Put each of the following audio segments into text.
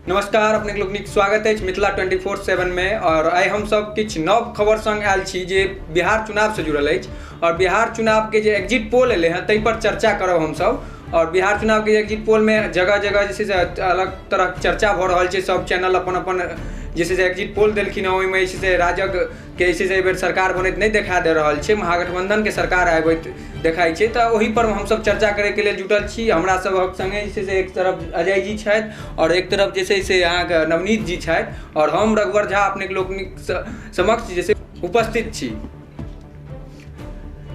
नमस्कार, अपने लोकनिक स्वागत है मिथिला 24/7 में। और आइ हम सब किछ नव खबर संग आयल छी जे बिहार चुनाव से जुड़ल अछि और बिहार चुनाव के जे एग्जिट पोल एले हैं तै पर चर्चा करब हम सब। और बिहार चुनाव के एग्जिट पोल में जगह जगह जे अलग तरह चर्चा भ रहल छै। सब चैनल अपन अपन जैसे एग्जिट पोल देलखिन ओहि में से राजग के एहि बेर सरकार बनैत नहीं देखा दे रहल छै, महागठबंधन के सरकार आबैत देखाई छै। तो वही पर हम सब चर्चा करे के लिए जुटल छी। हमरा सब संगे से एक तरफ अजय जी छथि और एक तरफ जैसे से यहाँ के नवनीत जी छथि और हम रघुवर झा अपने लोकनिक समक्ष जैसे उपस्थित छी।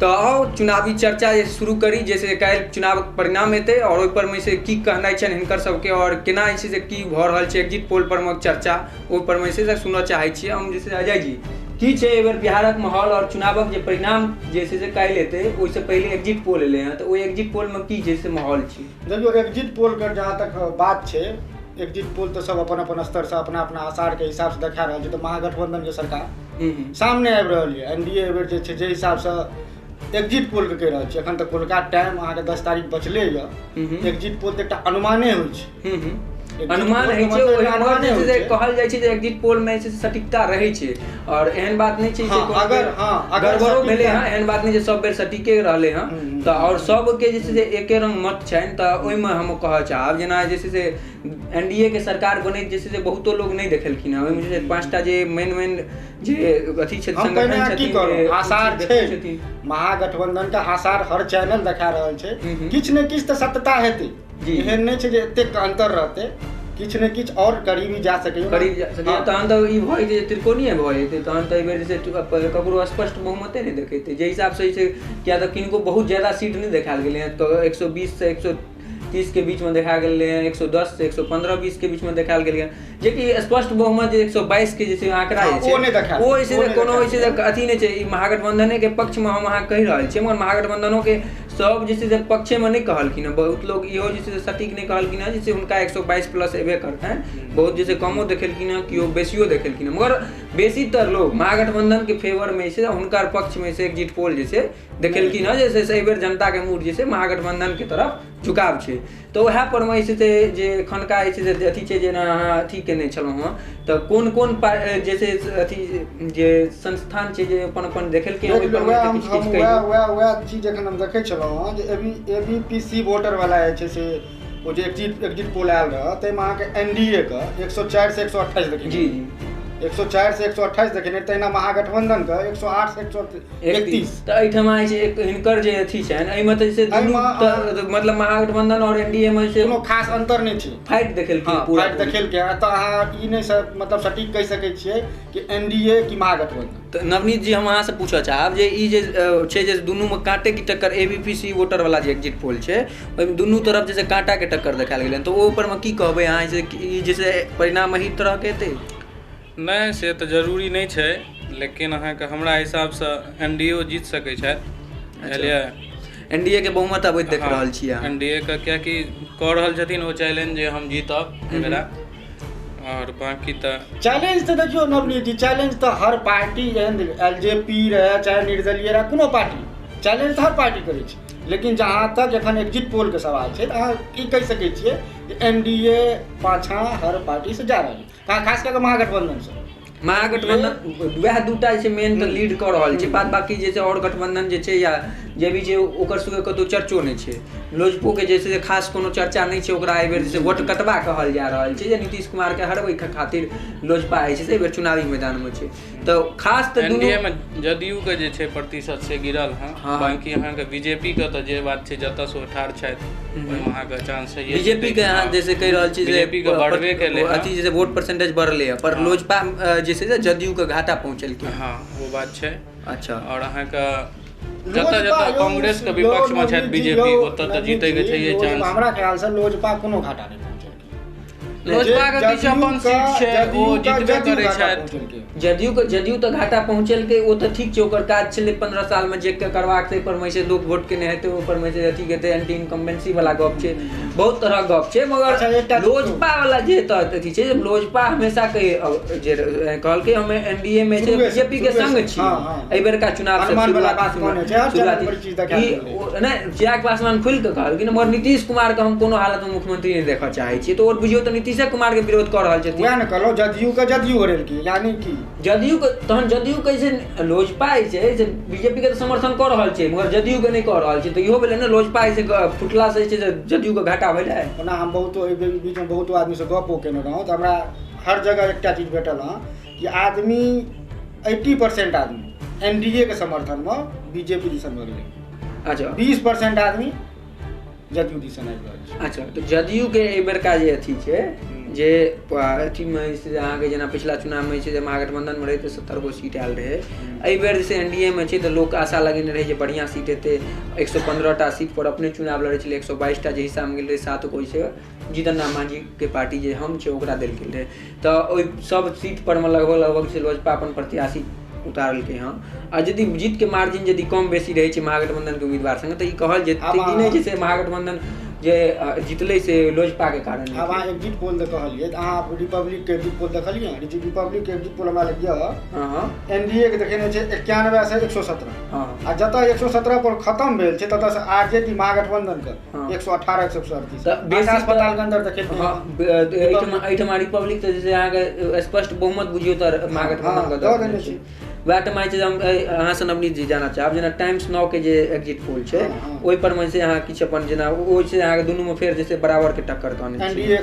तो आओ चुनावी चर्चा जे शुरू करी। जैसे काल्हि चुनाव परिणाम एतै और ओहि पर में से की कहनाइ छनि हिनकर सबके और केना जे से की भ रहल छै एग्जिट पोल पर में चर्चा ओहि पर में से सुनऽ चाहै छी हम। जैसे अजय जी की छै एहि बेर बिहारक माहौल और चुनावक जे परिणाम जैसे से काल्हि एतै ओहिसँ पहिले एग्जिट पोल एलै हैं, तो ओहि एग्जिट पोल में की जैसे माहौल छै? देखियो एग्जिट पोल के जहाँ तक बात छै, एग्जिट पोल तो सब अपन अपन स्तर से अपना अपना आसार के हिसाब से देखा रहल छै। तो महागठबंधन के सरकार सामने आबि रहल है। एनडीए एहि बेर जे छै जे हिसाब से एग्जिट पोल के कहि रहल छी, एखन तक कोलका टाइम अहाँके 10 तारीख बचले यऽ। एग्जिट पोल तऽ एकटा अनुमाने होइ छै, अनुमान है छै। ओहि अनुमान से कहल जाइ छै जे एग्जिट पोल में से सटीकता रहै छै और एहन बात नहीं छै जे अगर गड़बड़ो भेलै हँ, एहन बात नहीं जे सब बेर सटीके रहलै हँ। तो और सब के जे छै से एके रंग मत छनि। तो ओहि में हम कहऽ चाहब जेना जे छै से एनडीए के सरकार बने जैसे से बहुतो लोग नहीं देखलखिन हैं। ओहि में जे 5टा जे मेन जे अथी छै संगठन छथिन आसार छै, महागठबंधन का आसार हर चैनल देखा रहल छै। किछ ने किछ तऽ सत्यता हेतै, एहन नहीं छै जे एतेक अंतर रहतै। किछ ने किछ और करीबी जा सकै, करीब जा सकै। तहन तऽ ई भऽ जेतै त्रिकोणीय भऽ जेतै। तहन तऽ एहि बेर जे ककरो स्पष्ट बहुमते नहीं देखेतै जे हिसाब से किया तऽ किनको बहुत ज्यादा सीट नहीं देखायल गेलै हैं। तो 120 से 130 के बीच में देखा गेल है, 110 से 115-20 के बीच में देखायल गेल है। जे कि स्पष्ट बहुमत जे 122 के जैसे आंकड़ा छै ओ ऐसे कोनो ऐसे अथी नहीं छै। महागठबंधन के पक्ष में हम अहाँ कहि रहल छियै, मगर महागठबंधनों के सब जैसे पक्षे में नहीं कहलखिन है। बहुत लोग इहो जैसे सटीक नहीं कहलखिन है जैसे उनका 122 प्लस एबे करतैन। बहुत जैसे कमो देखेलखिन है, कियो बेसियो देखेलखिन है, मगर बेसीतर लोग महागठबंधन के फेवर में से हुनकर पक्ष में से एग्जिट पोल जैसे देखेलखिन है जैसे एहि बेर जनता के मूड जैसे महागठबंधन के तरफ झुकाव छै। तो वएह पर में से जे खनका जे अथी छै जेना अहाँ अथी केने छलहुँ हँ, तो कोन कोन जैसे अथी जे संस्थान छै जे अपन अपन देखेलकै ओहि पर में किछ किछ वएह चीज एखन हम देखै छलहुँ हँ जे एबीपीसी वोटर वाला जे छै से ओ जे एग्जिट पोल आयल रह ताहि में अहाँके एनडीए के 104 से 128 देखिए। जी 104 से 128 देखेने, तहिना महागठबंधन के 108 से 131। तो एहिठमा जे हिनकर जे अथी छनि एहिमे तऽ जैसे मतलब महागठबंधन और एनडीए में से कोनो खास अंतर नहीं छै। फाइट देखेलकै पूरा फाइट देखेलकै। तऽ अहाँ ई नहीं मतलब सटीक कहि सकै छियै कि एनडीए कि महागठबंधन। तो नवनीत जी हम अहाँ से पूछऽ चाहब जे ई जे छै जे दुनू में कांटे की टक्कर एबीपीसी वोटर वाला जे एग्जिट पोल छै ओहिमे दुनू तरफ जैसे कांटा के टक्कर देखायल गेलै, तो ओहि पर में की कहबै अहाँ जैसे परिणाम एही तरह के एतै? नहीं से तो जरूरी नहीं छै, लेकिन अहाँके हमरा हिसाब से एनडीए जीत सकै छथि। बुझलियै, एनडीए के बहुमत अबैत देख रहल छी अहाँ। एनडीए के कियाकि कऽ रहल छथिन ओ चैलेंज जे हम जीतब मेरा। और बाकी तो चैलेंज तो देखियो नवनीत जी, चैलेंज तो हर पार्टी एलजेपी रहे चाहे निर्दलीय रहे कोनो पार्टी चैलेंज तो हर पार्टी करे छै। लेकिन जहाँ तक एखन एग्जिट पोल के सवाल छै अहाँ की कहि सकै छियै कि एनडीए पाछाँ हर पार्टी से जा रहल है, खास करके महागठबंधन से। महागठबंधन वएह दूटा जे मेन तऽ लीड कऽ रहल छै। बाद बाकी जे छै और गठबंधन जे छै या जे भी छै ओकर सबके कतौ चर्चो नहीं छै। लोजपो के जैसे खास कोनो चर्चा नहीं छै। ओकरा एहि बेर जैसे वोट कटवा कहल जा रहल छै जे नीतीश कुमार के हरबै खातिर लोजपा जे छै एहि बेर चुनावी मैदान में छै। तो खास तऽ एनडीए में जदयू के जे छै प्रतिशत से गिरल है। बाकी अहाँ के बीजेपी के तो जे बात छै जतऽ से ठाढ़ छथि ओहिमे अहाँ के चांस है। बीजेपी के अहाँ जैसे कहि रहल छी बीजेपी के बढ़बे केले अथी जैसे वोट परसेंटेज बढ़ले है, पर लोजपा जैसे जदयू के घाटा पहुंचलकै। हाँ वो बात छै। अच्छा, और अहाँ का जतऽ कांग्रेस के विपक्ष में छथि बीजेपी ओतऽ तऽ जीतै के छैहे चांस। हमरा ख्याल से लोजपा कोनो घाटा नहीं पहुंचलकै। लोजपा के किछु अपन सीट छै ओ जीतबे करै छथि। जदयू तो घाटा पहुंचलकै, ओ तो ठीक छै, ओकर काज छलै 15 साल में जे करबाक छै पर में से लोग वोट केने हेतै ऊपर में से अथी हेतै एंटी इनकम्बेंसी वाला गप छै, बहुत तरह गप छै। मगर लोजपा वाला जे तऽ अथी छै लोजपा हमेशा कहलकै हम एनडीए में छै बीजेपी के संग छी एहि बेर का चुनाव से चिराग पासवान खुल के कहलखिन, मगर नीतीश कुमार के हम कोनो हालत में मुख्यमंत्री नहीं देखऽ चाहै छी। तो और बुझियो तो नीतीश नीतीश कुमार के विरोध कर रहल छथिन। वएह न कहलहुँ, जदयू के जदयू हरेलकै, यानी कि जदयू के तहन जदयू कैसे लोजपा छै से बीजेपी के तऽ समर्थन कऽ रहल छै मगर जदयू के नहि कऽ रहल छै, तऽ इहो भेलै ने लोजपा से फुटला से जदयू के घाटा भेलै। ओना हम बहुतो एहि बीचमे बहुतो आदमीसँ गपो केने रहौँ तऽ हमरा हर जगह एकटा चीज भेटल हँ कि आदमी 80% आदमी एनडीए के समर्थनमे बीजेपी दिसन भऽ गेलै। अच्छा 20% आदमी जदयू दिसन आबि रहल छै। अच्छा तऽ जदयू के एहि बेरका जे अथी छै जे अथीमे जे अहाँके जेना पिछला चुनावमे छै जे महागठबंधनमे रहै तऽ 70 गो सीट आयल रहै, एहि बेर जैसे एनडीएमे छै तऽ लोक आशा लगेने रहै जे बढ़िआँ सीट एतै। 115टा सीट पर अपने चुनाव लड़ै छलै, 122टा जे हिस्सामे गेल रहै 7 गो से जीतन राम मांझीके पार्टी जे हम छै ओकरा देल गेल रहै, तऽ ओहि सब सीट परमे लगभग से लोजपा अपन प्रत्याशी उतारलकै हँ। आ यदि जीतके मार्जिन यदि कम बेसी रहै छै महागठबंधनके उम्मीदवार संगे तऽ ई कहल जेतै कि नहि जे से महागठबंधन जे जितलै से लोजपा के कारण। आब अहाँ एग्जिट पोल दे कहलियै तऽ अहाँ रिपब्लिक के एग्जिट पोल देखलियै? रिपब्लिक के एग्जिट पोल हमरा लग यऽ, एनडीए के देखेने छै 91 से 117, आ जतऽ 117 पर खत्म भेल छै ततऽ से आरजेडी महागठबंधन के 118 138 अस्पताल के अंदर देखे एहिठमा रिपब्लिक तऽ जैसे अहाँके स्पष्ट बहुमत बुझियौ तऽ महागठबंधन के दऽ देने छै। वएह टाइम छै हम अहाँसँ नवनीत जी जाना चाहब जेना टाइम्स नाउ के जे एग्जिट पोल छै ओहि पर में से अहाँ किछु अपन जेना ओ छै अहाँके दुनू में फेर जैसे बराबर के टक्कर कहने छै। एनडीए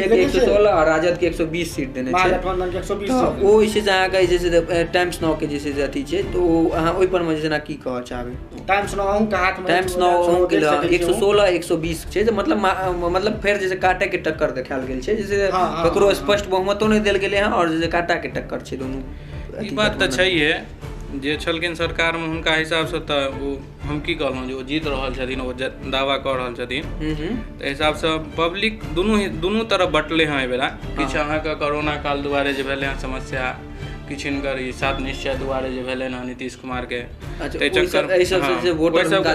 के 116 और राजद के 120 सीट देने छै, महागठबंधन के 120 सीट। ओ छै अहाँके जैसे टाइम्स नाउ के जैसे अथी छै तो अहाँ ओहि पर में जेना की कहऽ चाहबै? टाइम्स नाउ के हाथ में टाइम्स नाउ के 116 120 छै मतलब फेर जैसे काटे के टक्कर देखायल गेल छै, जैसे ककरो स्पष्ट बहुमतो नहि देल गेलै हँ और जैसे काटा के टक्कर छै दुनू। ई बात तऽ छैहे जे छलखिन सरकारमे हुनका हिसाबसँ तऽ ओ हम की कहलहुँ जे ओ जीत रहल छथिन, ओ दावा कऽ रहल छथिन, तऽ हिसाबसँ पब्लिक दुनू तरफ बँटलै हँ एहि बेरा। किछु अहाँके कोरोना काल दुआरे जे भेलै हँ समस्या, किछु हिनकर ई 7 निश्चय दुआरे जे भेलै हँ नीतीश कुमारके ताहि चक्कर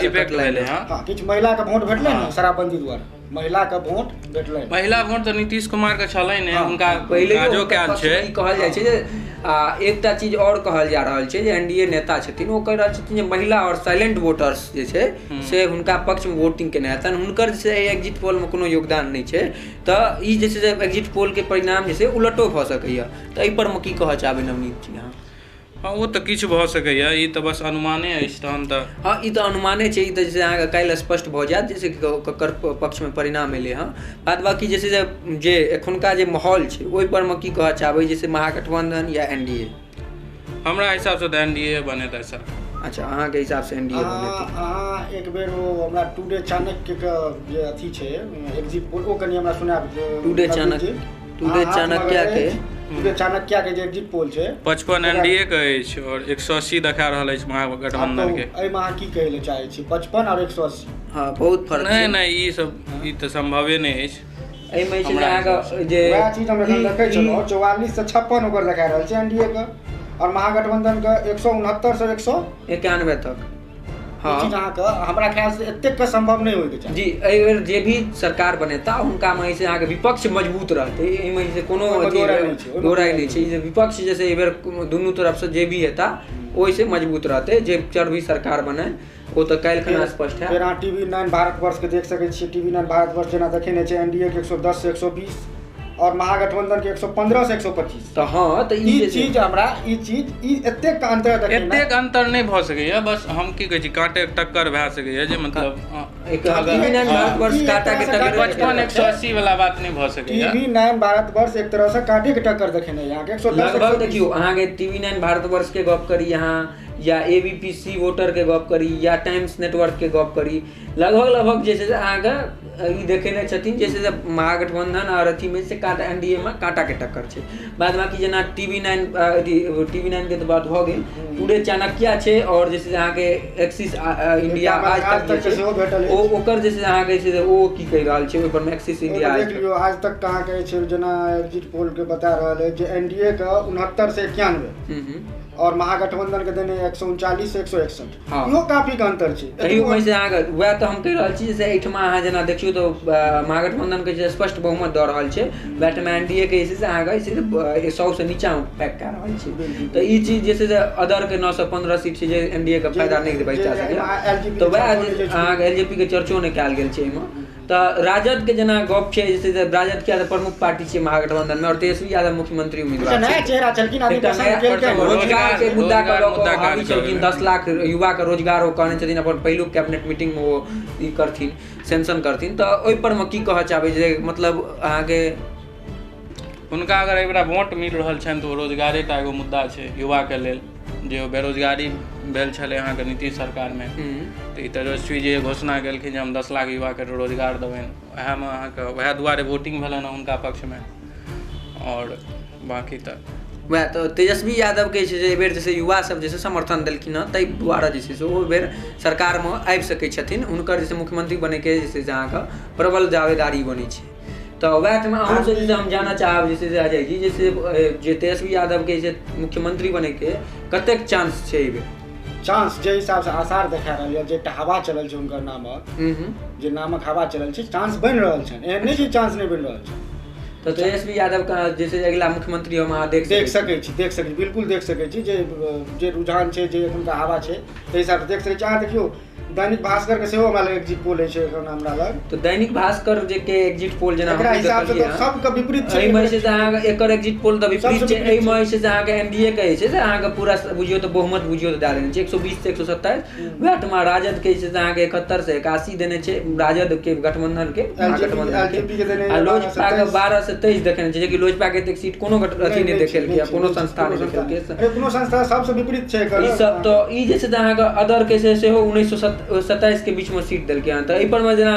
इफेक्ट भेलै हँ। किछु महिलाके वोट भेटलै हँ शराबबंदी दुआरे, महिलाके वोट भेटलै। महिला वोट तऽ नीतीश कुमारके छलै ने, हुनका काजो कयल छै। कहल जाइ छै जे एकटा चीज और कहल जा रहल छै जे एनडीए नेता छथिन ओ कहि रहल छथिन जे महिला और साइलेंट वोटर्स जे छै से हुनका पक्षमे वोटिंग केने हेतनि, हुनकर जे छै एग्जिट पोलमे कोनो योगदान नहि छै, तऽ ई जे छै एग्जिट पोलके परिणाम जे छै उलटो भऽ सकैए। तऽ एहि पर किछु कहऽ चाहबै नवनीत जी अहाँ? हाँ ओ तऽ किछु भऽ सकैए, ई तऽ बस अनुमाने अछि तहन तऽ। हाँ ई तऽ अनुमाने छै, ई तऽ जैसे अहाँके काल्हि स्पष्ट भऽ जायत जैसे ककर पक्षमे परिणाम एलै हँ। बाद बाकी जे छै जे एखुनका जे माहौल छै ओहि पर की कहऽ चाहबै जैसे महागठबंधन या एनडीए? हमरा हिसाबसँ तऽ एनडीए बनेतै सर। अच्छा अहाँके हिसाबसँ एनडीए बनेतै? अहाँ एक बेर ओ हमरा टुडे चाणक्यके जे अथी छै एग्जिट पोल ओ कनि हमरा सुनाब। टुडे चाणक्य के जे एग्जिट पोल छै 55 एनडीए के अछि और 180 देखा रहल अछि महागठबंधन के। एहिमे अहाँ की कहै लए चाहै छी? 55 और 180? हाँ बहुत फर्क छै। नहीं ई तऽ संभवे नहि अछि। एहिमे छै अहाँके जे वएह चीज हम एखन देखै छलहुँ 44 से 56 ओकर देखा रहल छै एनडीए के और महागठबंधन के 169 से 191 तक। हाँ हमरा ख्याल से एतेक का संभव नहीं होइके चाही। जी एहि बेर जे भी सरकार बनेता हुनका में से अहाँके विपक्ष मजबूत रहतै, एहिमे जे कोनो दोहराइ नहि छै। जे विपक्ष जैसे एहि बेर दुनू तरफ से जे भी हेता ओहिसे मजबूत रहतै, जे भी सरकार बने ओ तऽ काल्हि खना स्पष्ट है। फेर अहाँ टीवी9 भारतवर्ष के देख सकै छियै, टीवी9 भारतवर्ष जेना देखेने छै एनडीए के 110 से 120 और महागठबंधन के 115 से 125। तऽ हाँ तऽ ई चीज हमरा ई एतेक अंतर देखेना एतेक अंतर नहीं भऽ सकैया। बस हम की कहै छी काटे टक्कर भए सकैया जे मतलब एक भारतवर्ष काटा के टक्कर 55 180 वाला बात नहीं भऽ सकैया। टीवी9 भारतवर्ष एक तरह से काटे के टक्कर देखेने यहाँ के 110 लगभग देखियो अहाँ के टीवी9 भारतवर्ष के गप करी यहाँ या एबीपी वोटर के गप करी या टाइम्स नेटवर्क के गप करी, लगभग जे छै अहाँके ई देखेने छथिन जैसे महागठबंधन और अथी में से काटा एनडीए में काटा के टक्कर छै। बाद बाकी जेना टीवी9 के तऽ बात भऽ गेल, टुडे चाणक्य छै और जैसे अहाँके एक्सिस इंडिया आज तक जे छै ओकर जैसे अहाँके छै ओ की कहि रहल छै ओहि पर एक्सिस इंडिया देख लियो आज तक कहाँ कहै छै जेना एग्जिट पोल के बता रहल है जे एनडीए का 69 से 91 और महागठबंधन के देने 139 से 161। इहो काफी अंतर छै। तैयो में से अहाँके वएह तऽ हम कहि रहल छी जे एहिठमा अहाँ जेना देखियो तो महागठबंधन के जे स्पष्ट बहुमत दऽ रहल छै वएह में एनडीए के जे छै अहाँके 100 से नीचा पैक कऽ रहल छै। तऽ ई चीज जे छै अदर के 915 सीट छै जे एनडीए के फायदा नहि बचा सकै, तऽ वएह अहाँके एलजेपी के चर्चो नहि कयल गेल छै एहिमे। तऽ राजद के जेना गप छै जैसे राजद के प्रमुख पार्टी छै महागठबंधन में और तेजस्वी यादव मुख्यमंत्री उम्मीदवार नया चेहरा छलखिन, आदमी पसंद केलकैन। रोजगार के मुद्दा के लऽ कऽ हावी छलखिन, 10 लाख युवा के रोजगार ओ कहने छथिन अपन पहिलुक कैबिनेट मीटिंग में ओ ई करथिन, सेंशन करथिन। तऽ ओहि पर में की कहऽ चाहबै जे मतलब अहाँ के हुनका अगर एहि बेरा वोट मिल रहल छनि तऽ रोजगारे टा एगो मुद्दा छै युवा के लेल, जे बेरोजगारी भेल छलै अहाँके नीतीश सरकारमे। तऽ ई तेजस्वी जी घोषणा केलखिन जे हम 10 लाख युवाके रोजगार देबनि, वएहमे अहाँके वएह दुआरे वोटिंग भेलनि हँ हुनका पक्षमे। और बाकी तऽ वएह तऽ तेजस्वी यादव के जे एहि बेर जैसे युवा सब जैसे समर्थन देलखिन हँ, ताहि दुआरे जे छै से ओ बेर सरकारमे आबि सकै छथिन। हुनकर जैसे मुख्यमंत्री बनैके जे छै से अहाँके प्रबल दावेदारी बनै छै। तो वैह में अहूँ से जैसे हम जानना चाहब जैसे अजय जी, जैसे जे तेजस्वी यादव के जे मुख्यमंत्री बने के कतेक चांस छै एहि बेर? चांस जे हिसाब से आसार देखा रहल है, जे हवा चलल छै हुनकर नामक, जे नामक हवा चलल छै, चांस बनि रहल छै। एहन नहीं छै चांस नहीं बनि रहल छै। तो तेजस्वी यादव का जैसे अगला मुख्यमंत्री हम अहाँ देख सकै छी, बिल्कुल देख सकै छी। जे रुझान छै, जे हुनका हवा छै, ताहि हिसाब से देख सकै छी। अहाँ देखियौ दैनिक भास्कर के सेहो हमरा लग एग्जिट पोल है छै एखन हमरा लग। तो दैनिक भास्कर जे के एग्जिट पोल जेना एकरा हिसाब से तो सब के विपरीत छै। एहि में से अहाँ एकर एग्जिट पोल तऽ विपरीत छै। एहि में से अहाँ के एनडीए के छै से अहाँ के पूरा बुझियो तऽ बहुमत बुझियो तऽ डालने छै 120 से 127। वैह में राजद के छै अहाँ के 71 से 81 देने छै राजद के गठबंधन के, एलजेपी के देने, आ लोजपा के 12 से 23 देखेने छै, जे कि लोजपा के एतेक सीट कोनो अथी नहि देखेल के, कोनो संस्था नहि देखेल के, कोनो संस्था सबसे विपरीत छै एकर। ई सब तो ई जे छै अहाँ के अदर के से हो 1927 के बीच में सीट देलकै हँ। तऽ एहि पर में जेना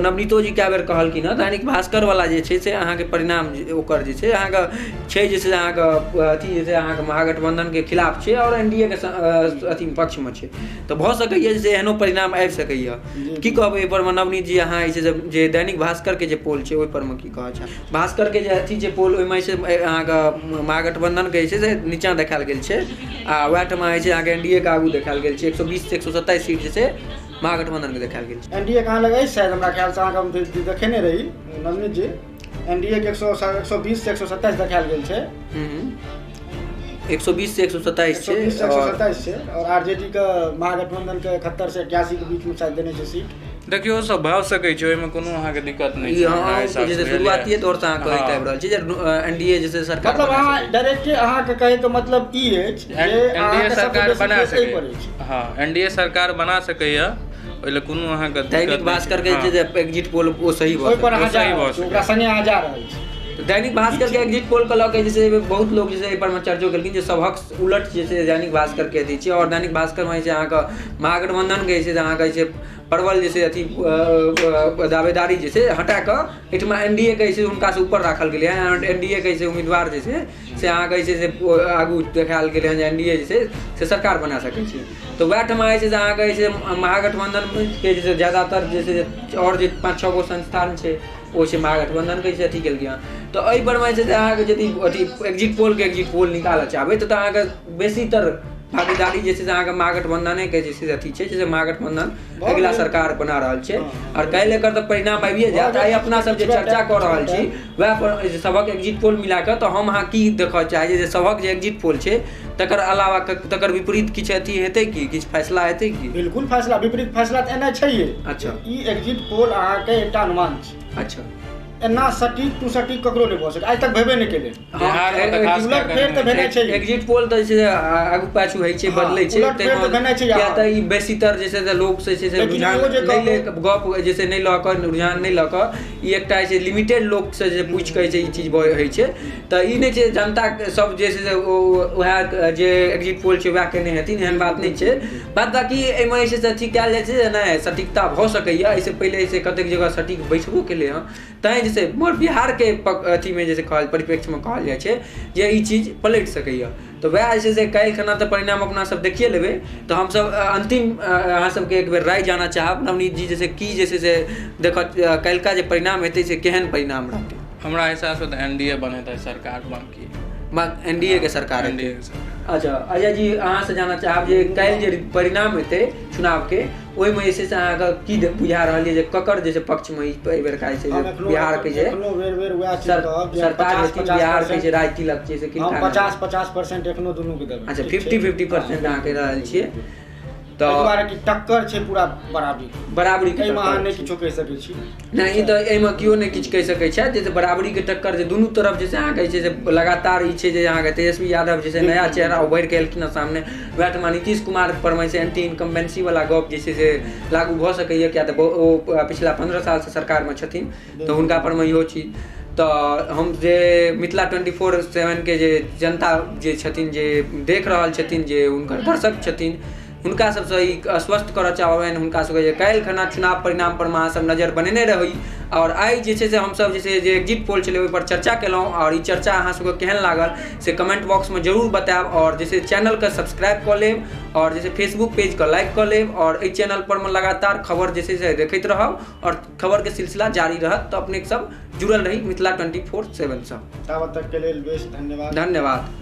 नवनीतो जी कए बेर कहलखिन हँ, दैनिक भास्कर वाला जे छै से अहाँ के परिणाम ओकर जे छै अहाँ के छै जे छै अहाँ के अथी जे छै अहाँ के महागठबंधन के खिलाफ छै और एनडीए के अथी पक्ष में छै। तऽ भऽ सकैए जे एहनो परिणाम आबि सकैए। की कहबै एहि पर में नवनीत जी अहाँ जे दैनिक भास्कर के जे पोल छै ओहि पर में की कहै छै? भास्कर के जे अथी जे पोल ओहि में से अहाँ के महागठबंधन के छै से नीचा देखायल गेल छै, आ वएह में छै अहाँ के एनडीए के आगू देखायल गेल छै। 120 से 127 सीट जे छै महागठबंधन के देखायल गेल छै। एनडीए कहाँ लगे शायद हमरा ख्याल से अहाँ हम देखेने रही नवनीत जी, एनडीए के 120 से 127 देखायल गेल छै। 120 से 127 छै, 127 छै। और आरजेडी का महागठबंधन के 71 से 81 के बीच में शायद देने छै सीट। देखियो सब भाव सकै छै, ओहिमे कोनो अहाँ के दिक्कत नहि छै। हां जैसे शुरुआतीये दौर से अहाँ कहैत आबि रहल छी जे एनडीए जैसे सरकार मतलब अहाँ डायरेक्ट अहाँ के कहे के मतलब ई अछि जे एनडीए सरकार बना सकै। हां एनडीए सरकार बना सकैया, ओइले कोनो अहाँ के दैनिक भास्कर के जे एग्जिट पोल ओ सही भऽ सकैया, ओकरा संगे आ जा रहल छै। तो दैनिक भास्कर के एग्जिट पोल के लऽ के जैसे बहुत लोग जैसे एहि पर में चर्चो केलखिन जे सबहक उलट जैसे दैनिक भास्कर के अथी छै, और दैनिक भास्कर में जे अहाँ के महागठबंधन के जे अहाँ के जे प्रबल जैसे अथी दावेदारी जैसे हटा कऽ एहिठमा एनडीए के जे हुनका से ऊपर राखल गेलै हँ। एनडीए के जे उम्मीदवार जे छै से अहाँ के जे आगू देखायल गेलै हँ जे एनडीए जे छै से सरकार बना सकै छै। तो वएह ठमा जे छै से अहाँ के जे महागठबंधन के जे ज्यादातर जे और जे 5-6 गो संस्थान छै ओ छै महागठबंधन के जे अथी केलकै हँ। तो एहि पर में जे अहाँ के यदि अथी एग्जिट पोल निकालऽ चाहबै तऽ अहाँ के बेसीतर भागीदारी जे छै से अहाँ के महागठबंधने के जे छै अथी छै, जैसे महागठबंधन अगला सरकार बना रहल छै और काल्हि एकर तऽ परिणाम आबिए जायत। आइ अपना सब जे चर्चा कऽ रहल छी वएह पर सबक एग्जिट पोल मिला कऽ तऽ हम अहाँ की देखऽ चाही जे सबक जे एग्जिट पोल छै तकर अलावा तकर विपरीत किछु अथी हेतै कि किछु फैसला हेतै कि? बिल्कुल फैसला, विपरीत फैसला तऽ एना छैहे। अच्छा, ई एग्जिट पोल अहाँ के एकटा अनुमान छै। अच्छा, एना सटीक टू सटीक ककरो नहि भऽ सकै, आइ तक भेबे नहि केलै। एग्जिट पोल तऽ जे आगू पाछू होइ छै बदलै छै, किया तऽ ई बेसीतर जे छै से लोग से रुझान नहि ले गप जैसे नहि लऽ कऽ रुझान नहि लऽ कऽ ई एकटा छै लिमिटेड लोग से जे पूछि कऽ ई चीज होइ छै। तऽ ई नहि छै जनता सब जे छै से वएह जे एग्जिट पोल छै वएह केने हेथिन, एहन बात नहि छै। बात बाकी एहिमे जे छै से अथी कयल जाइ छै जे नहि सटीकता भऽ सकैए, एहिसँ पहिले से कतेक जगह सटीक बैठबो केलै हँ। तैँ जैसे मगर बिहार के अथी में जैसे कहल परिप्रेक्ष्य में कहल जाइ छै जे ई चीज पलटि सकैए। तो वएह जे छै से काल्हि खना तऽ परिणाम अपना सब देखिए लेबै। तऽ हमसब अंतिम अहाँ सबके एक बेर राय जाना चाहब नवनीत जी, जैसे की जे छै से देखत काल्हिका जे परिणाम हेतै से केहन परिणाम रहतै? हमरा हिसाब से तऽ एनडीए बनेतै सरकार, बाकी एनडीए के सरकार हेतै। अच्छा अजय जी अहाँ से जानना चाहब जे काल्हि जे परिणाम हेतै चुनाव के ओहिमे जे छै से अहाँके की बुझा रहल यऽ जे ककर जे छै पक्ष में एहि बेर का छै बिहार के जे सरकार हेतै, बिहार के जे राजतिलक छै से किनका? 50% एखनो दुनू के देबै। अच्छा 50-50% अहाँ कहि रहल छियै। तो एहि दुआरे कि टक्कर छै पूरा बराबरी के एहिमे अहाँ टक्कर नहि छै। किछो कहि सकै छी। नहीं ई तो एहिमे केओ नहीं किछु कहि सकै छै, जैसे बराबरी के टक्कर जे दुनू तरफ जैसे अहाँके जे छै से लगातार ई छै जे अहाँके तेजस्वी यादव जैसे नया चेहरा उभरि के एलखिन सामने, वएह ठमा नीतीश कुमार पर में से एंटी इनकम्बेंसी वाला गप जे छै से लागू भऽ सकैए, किया तऽ ओ पिछला 15 साल से सरकार में छथिन, तो हुनका पर में इहो चीज। तो हम जे मिथिला 24/7 के जे जनता जे छथिन जे देख रहल छथिन, जे हुनकर दर्शक छथिन, हुनका सबसँ ई आश्वस्त करऽ चाहबनि हुनका सबके जे काल्हि खना चुनाव परिणाम पर अहाँ सब नजर बनेने रही, और आइ जे छै से हमसब जे छै जे एग्जिट पोल छलै ओहि पर चर्चा केलहुँ, और ई चर्चा अहाँ सबके केहन लागल से कमेंट बॉक्स में जरूर बतायब, और जैसे चैनल के सब्सक्राइब कऽ लेब, और जैसे फेसबुक पेज के लाइक कऽ लेब, और एहि चैनल पर में लगातार खबर जे छै से देखैत रहब, और खबर के सिलसिला जारी रहत, तो अपने सब जुड़ल रही मिथिला 24/7 सँ। ताबत तक के लेल बेश धन्यवाद। धन्यवाद।